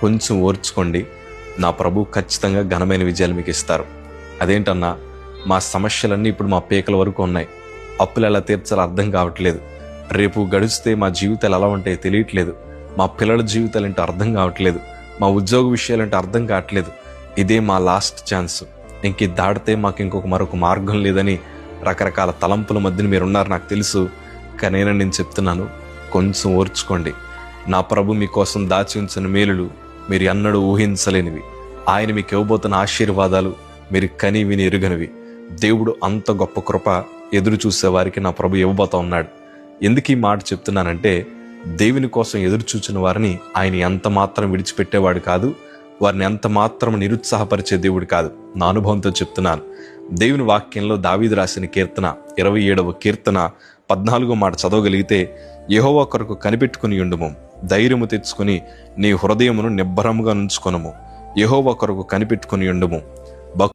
కొంచెం ఓర్చుకోండి, నా ప్రభు ఖచ్చితంగా ఘనమైన విజయాలు మీకు ఇస్తారు. అదేంటన్నా, మా సమస్యలన్నీ ఇప్పుడు మా పీకల వరకు ఉన్నాయి. అప్పులు ఎలా తీర్చాలో అర్థం కావట్లేదు. రేపు గడిస్తే మా జీవితాలు ఎలా ఉంటాయో తెలియట్లేదు. మా పిల్లల జీవితాలు ఏంటో అర్థం కావట్లేదు. మా ఉద్యోగ విషయాలు ఏంటో అర్థం కావట్లేదు. ఇదే మా లాస్ట్ ఛాన్స్, ఇంక దాడితే మాకు మరొక మార్గం లేదని రకరకాల తలంపుల మధ్యన మీరున్నారు నాకు తెలుసు. కానీ నేను చెప్తున్నాను, కొంచెం ఓర్చుకోండి. నా ప్రభు మీకోసం దాచి ఉంచిన మేలులు మీరు ఎన్నడూ ఊహించలేనివి. ఆయన మీకు ఇవ్వబోతున్న ఆశీర్వాదాలు మీరు కని విని ఎరుగనివి. దేవుడు అంత గొప్ప కృప ఎదురు చూసే వారికి నా ప్రభు ఇవ్వబోతా ఉన్నాడు. ఎందుకు ఈ మాట చెప్తున్నానంటే, దేవుని కోసం ఎదురు చూచిన వారిని ఆయన ఎంత మాత్రం విడిచిపెట్టేవాడు కాదు, వారిని ఎంత మాత్రం నిరుత్సాహపరిచే దేవుడు కాదు. నా అనుభవంతో చెప్తున్నాను. దేవుని వాక్యంలో దావీదు రాసిన కీర్తన 27వ కీర్తన 14వ మాట చదవగలిగితే, యెహోవా కొరకు కనిపెట్టుకుని ఉండుము, ధైర్యము తెచ్చుకుని నీ హృదయమును నిబ్బరముగా నుంచుకొనుము. యెహోవా కొరకు కనిపెట్టుకుని ఉండుము,